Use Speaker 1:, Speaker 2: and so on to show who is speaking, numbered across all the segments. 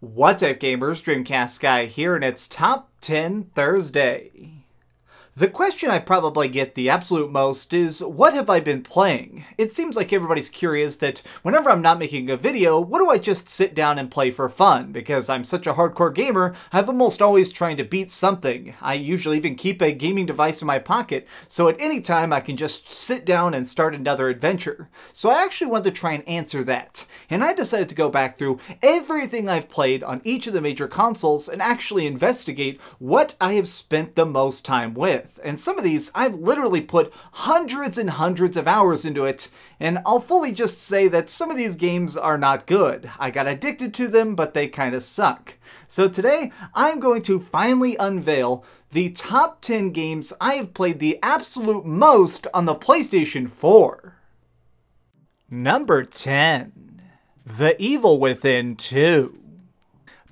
Speaker 1: What's up, gamers? DreamcastGuy here, and it's Top 10 Thursday. The question I probably get the absolute most is, what have I been playing? It seems like everybody's curious that whenever I'm not making a video, what do I just sit down and play for fun? Because I'm such a hardcore gamer, I'm almost always trying to beat something. I usually even keep a gaming device in my pocket, so at any time I can just sit down and start another adventure. So I actually wanted to try and answer that, and I decided to go back through everything I've played on each of the major consoles and actually investigate what I have spent the most time with. And some of these, I've literally put hundreds and hundreds of hours into it, and I'll fully just say that some of these games are not good. I got addicted to them, but they kinda suck. So today, I'm going to finally unveil the top 10 games I have played the absolute most on the PlayStation 4. Number 10. The Evil Within 2.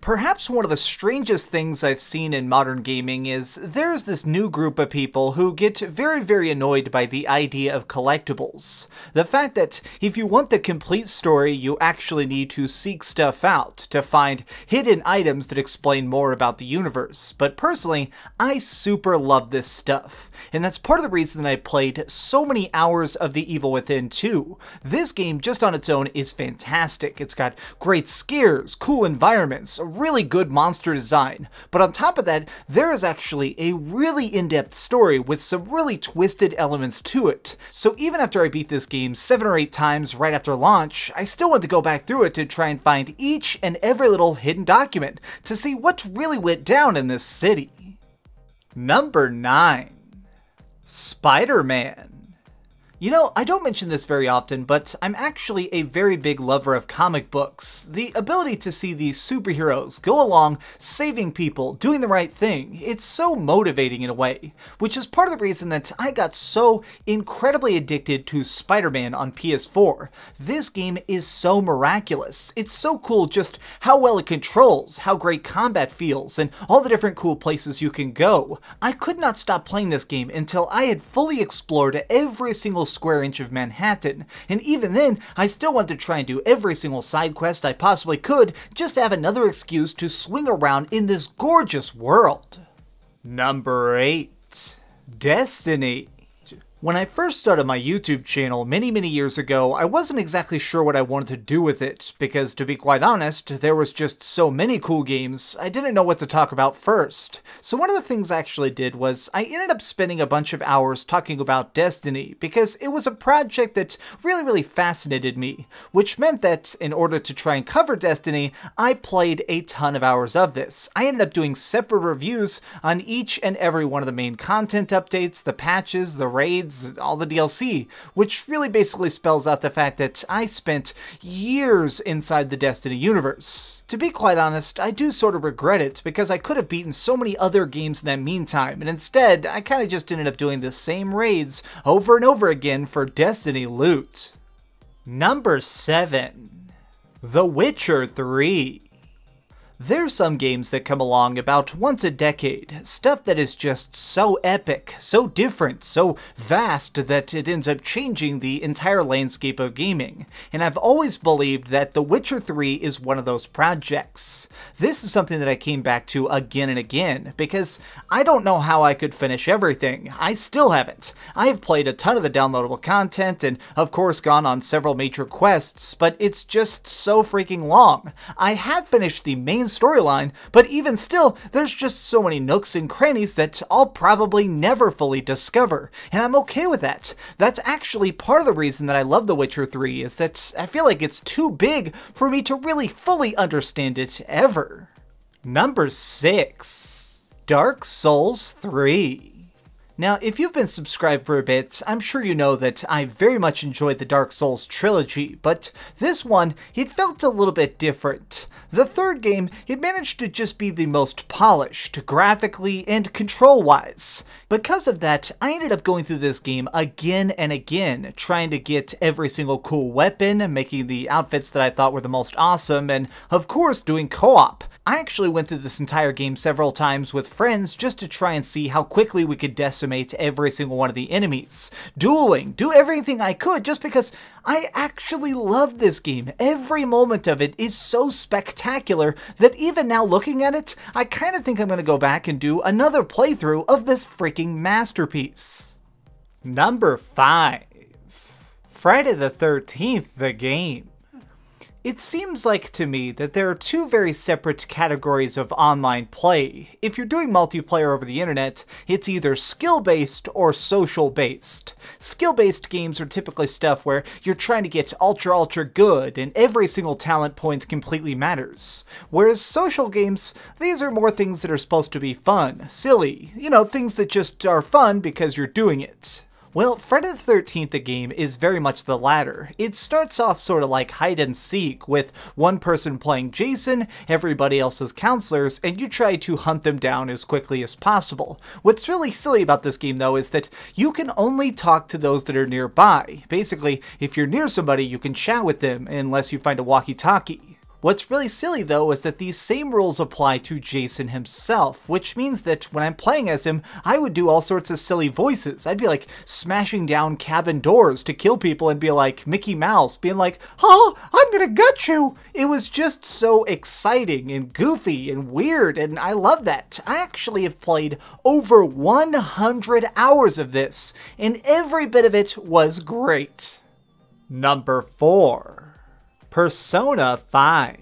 Speaker 1: Perhaps one of the strangest things I've seen in modern gaming is there's this new group of people who get very annoyed by the idea of collectibles. The fact that if you want the complete story, you actually need to seek stuff out to find hidden items that explain more about the universe. But personally, I super love this stuff. And that's part of the reason that I played so many hours of The Evil Within 2. This game just on its own is fantastic. It's got great scares, cool environments, really good monster design, but on top of that, there is actually a really in-depth story with some really twisted elements to it. So even after I beat this game 7 or 8 times right after launch, I still want to go back through it to try and find each and every little hidden document to see what really went down in this city. Number 9. Spider-Man. You know, I don't mention this very often, but I'm actually a very big lover of comic books. The ability to see these superheroes go along saving people, doing the right thing, it's so motivating in a way, which is part of the reason that I got so incredibly addicted to Spider-Man on PS4. This game is so miraculous. It's so cool just how well it controls, how great combat feels, and all the different cool places you can go. I could not stop playing this game until I had fully explored every single square inch of Manhattan, and even then, I still want to try and do every single side quest I possibly could just to have another excuse to swing around in this gorgeous world. Number 8. Destiny. When I first started my YouTube channel many years ago, I wasn't exactly sure what I wanted to do with it, because to be quite honest, there was just so many cool games, I didn't know what to talk about first. So one of the things I actually did was, I ended up spending a bunch of hours talking about Destiny, because it was a project that really fascinated me, which meant that in order to try and cover Destiny, I played a ton of hours of this. I ended up doing separate reviews on each and every one of the main content updates, the patches, the raids, all the DLC, which really basically spells out the fact that I spent years inside the Destiny universe. To be quite honest, I do sort of regret it, because I could have beaten so many other games in that meantime, and instead, I kind of just ended up doing the same raids over and over again for Destiny loot. Number 7. The Witcher 3. There's some games that come along about once a decade, stuff that is just so epic, so different, so vast that it ends up changing the entire landscape of gaming, and I've always believed that The Witcher 3 is one of those projects. This is something that I came back to again and again, because I don't know how I could finish everything. I still haven't. I've played a ton of the downloadable content, and of course gone on several major quests, but it's just so freaking long. I have finished the main storyline, but even still, there's just so many nooks and crannies that I'll probably never fully discover, and I'm okay with that. That's actually part of the reason that I love The Witcher 3, is that I feel like it's too big for me to really fully understand it ever. Number 6. Dark Souls 3. Now, if you've been subscribed for a bit, I'm sure you know that I very much enjoyed the Dark Souls trilogy, but this one, it felt a little bit different. The third game, it managed to just be the most polished, graphically and control-wise. Because of that, I ended up going through this game again and again, trying to get every single cool weapon, making the outfits that I thought were the most awesome, and of course doing co-op. I actually went through this entire game several times with friends just to try and see how quickly we could decimate every single one of the enemies. Dueling, do everything I could just because I actually love this game. Every moment of it is so spectacular that even now looking at it, I kind of think I'm going to go back and do another playthrough of this freaking masterpiece. Number 5. Friday the 13th, the game. It seems like to me that there are two very separate categories of online play. If you're doing multiplayer over the internet, it's either skill-based or social-based. Skill-based games are typically stuff where you're trying to get ultra good and every single talent point completely matters. Whereas social games, these are more things that are supposed to be fun, silly, you know, things that just are fun because you're doing it. Well, Friday the 13th, the game, is very much the latter. It starts off sort of like hide and seek, with one person playing Jason, everybody else is counselors, and you try to hunt them down as quickly as possible. What's really silly about this game, though, is that you can only talk to those that are nearby. Basically, if you're near somebody, you can chat with them, unless you find a walkie-talkie. What's really silly though is that these same rules apply to Jason himself, which means that when I'm playing as him, I would do all sorts of silly voices. I'd be like smashing down cabin doors to kill people and be like Mickey Mouse, being like, "Oh, I'm gonna gut you!" It was just so exciting and goofy and weird, and I love that. I actually have played over 100 hours of this, and every bit of it was great. Number 4. Persona 5.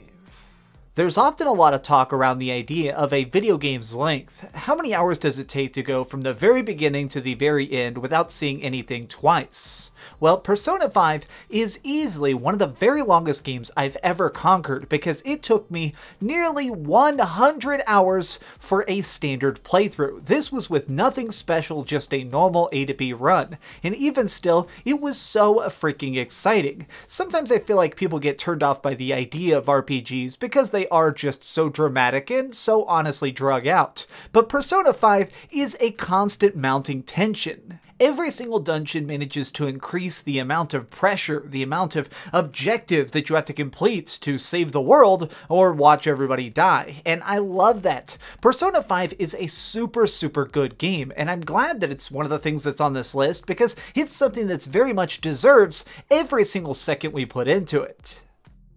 Speaker 1: There's often a lot of talk around the idea of a video game's length. How many hours does it take to go from the very beginning to the very end without seeing anything twice? Well, Persona 5 is easily one of the very longest games I've ever conquered because it took me nearly 100 hours for a standard playthrough. This was with nothing special, just a normal A to B run. And even still, it was so freaking exciting. Sometimes I feel like people get turned off by the idea of RPGs because they are just so dramatic and so honestly drug out. But Persona 5 is a constant mounting tension. Every single dungeon manages to increase the amount of pressure, the amount of objectives that you have to complete to save the world or watch everybody die. And I love that. Persona 5 is a super good game, and I'm glad that it's one of the things that's on this list because it's something that's very much deserves every single second we put into it.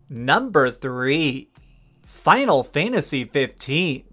Speaker 1: Number 3. Final Fantasy 15.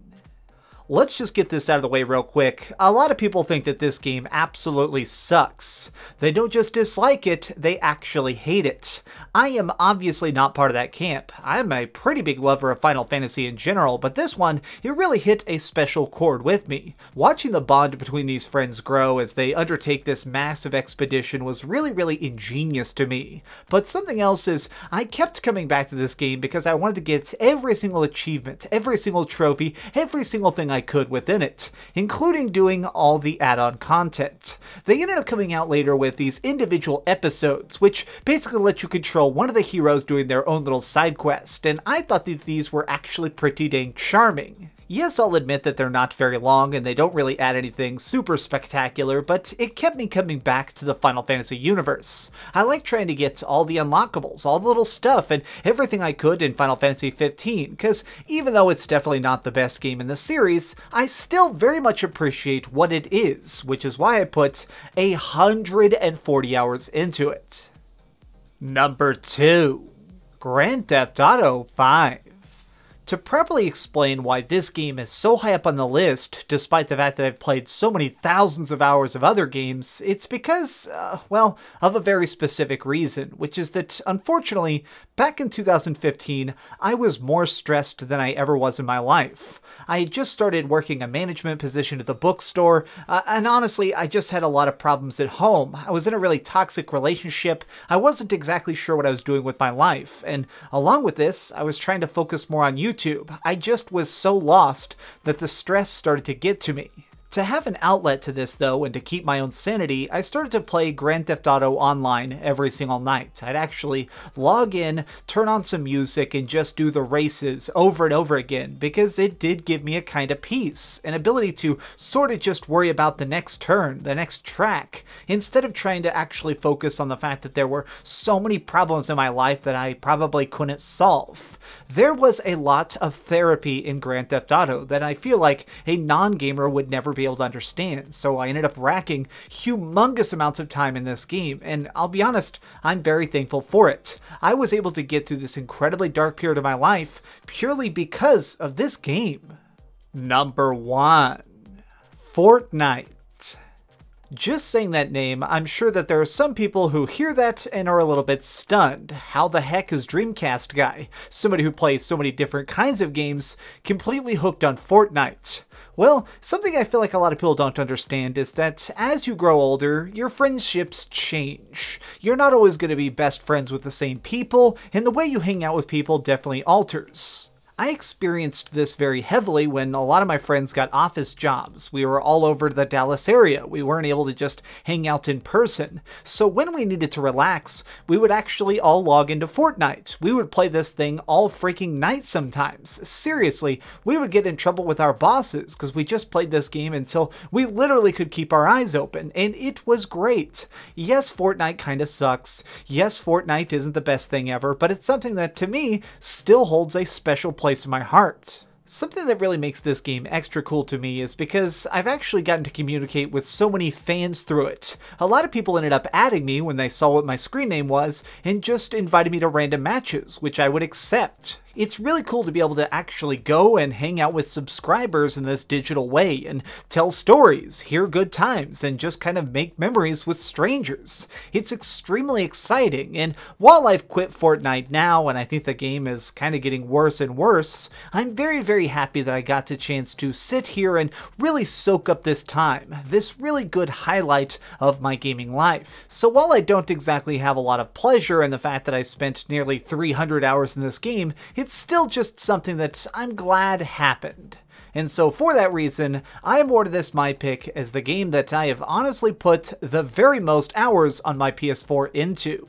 Speaker 1: Let's just get this out of the way real quick. A lot of people think that this game absolutely sucks. They don't just dislike it, they actually hate it. I am obviously not part of that camp. I'm a pretty big lover of Final Fantasy in general, but this one, it really hit a special chord with me. Watching the bond between these friends grow as they undertake this massive expedition was really ingenious to me. But something else is, I kept coming back to this game because I wanted to get every single achievement, every single trophy, every single thing I could within it, including doing all the add-on content. They ended up coming out later with these individual episodes, which basically let you control one of the heroes doing their own little side quest, and I thought that these were actually pretty dang charming. Yes, I'll admit that they're not very long and they don't really add anything super spectacular, but it kept me coming back to the Final Fantasy universe. I like trying to get all the unlockables, all the little stuff, and everything I could in Final Fantasy 15, because even though it's definitely not the best game in the series, I still very much appreciate what it is, which is why I put 140 hours into it. Number 2. Grand Theft Auto 5. To properly explain why this game is so high up on the list, despite the fact that I've played so many thousands of hours of other games, it's because, well, of a very specific reason, which is that, unfortunately, back in 2015, I was more stressed than I ever was in my life. I had just started working a management position at the bookstore, and honestly, I just had a lot of problems at home. I was in a really toxic relationship, I wasn't exactly sure what I was doing with my life, and along with this, I was trying to focus more on YouTube. I just was so lost that the stress started to get to me. To have an outlet to this though, and to keep my own sanity, I started to play Grand Theft Auto Online every single night. I'd actually log in, turn on some music, and just do the races over and over again, because it did give me a kind of peace, an ability to sort of just worry about the next turn, the next track, instead of trying to actually focus on the fact that there were so many problems in my life that I probably couldn't solve. There was a lot of therapy in Grand Theft Auto that I feel like a non-gamer would never be able to understand, so I ended up racking humongous amounts of time in this game, and I'll be honest, I'm very thankful for it. I was able to get through this incredibly dark period of my life purely because of this game. Number 1. Fortnite. Just saying that name, I'm sure that there are some people who hear that and are a little bit stunned. How the heck is DreamcastGuy, somebody who plays so many different kinds of games, completely hooked on Fortnite? Well, something I feel like a lot of people don't understand is that as you grow older, your friendships change. You're not always going to be best friends with the same people, and the way you hang out with people definitely alters. I experienced this very heavily when a lot of my friends got office jobs. We were all over the Dallas area. We weren't able to just hang out in person. So when we needed to relax, we would actually all log into Fortnite. We would play this thing all freaking night sometimes. Seriously, we would get in trouble with our bosses because we just played this game until we literally could keep our eyes open, and it was great. Yes, Fortnite kind of sucks. Yes, Fortnite isn't the best thing ever, but it's something that to me still holds a special place in my heart. Something that really makes this game extra cool to me is because I've actually gotten to communicate with so many fans through it. A lot of people ended up adding me when they saw what my screen name was and just invited me to random matches, which I would accept. It's really cool to be able to actually go and hang out with subscribers in this digital way and tell stories, hear good times, and just kind of make memories with strangers. It's extremely exciting, and while I've quit Fortnite now and I think the game is kind of getting worse and worse, I'm very happy that I got the chance to sit here and really soak up this time, this really good highlight of my gaming life. So while I don't exactly have a lot of pleasure in the fact that I spent nearly 300 hours in this game, it's still just something that I'm glad happened. And so for that reason, I awarded this my pick as the game that I have honestly put the very most hours on my PS4 into.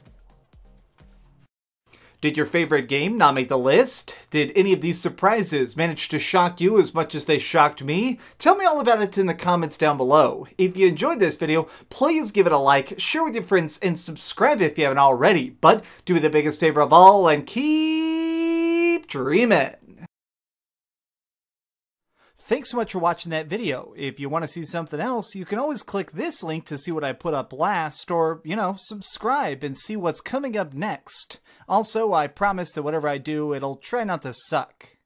Speaker 1: Did your favorite game not make the list? Did any of these surprises manage to shock you as much as they shocked me? Tell me all about it in the comments down below. If you enjoyed this video, please give it a like, share with your friends, and subscribe if you haven't already. But do me the biggest favor of all and keep dreaming. Thanks so much for watching that video. If you want to see something else, you can always click this link to see what I put up last, or, subscribe and see what's coming up next. Also, I promise that whatever I do, it'll try not to suck.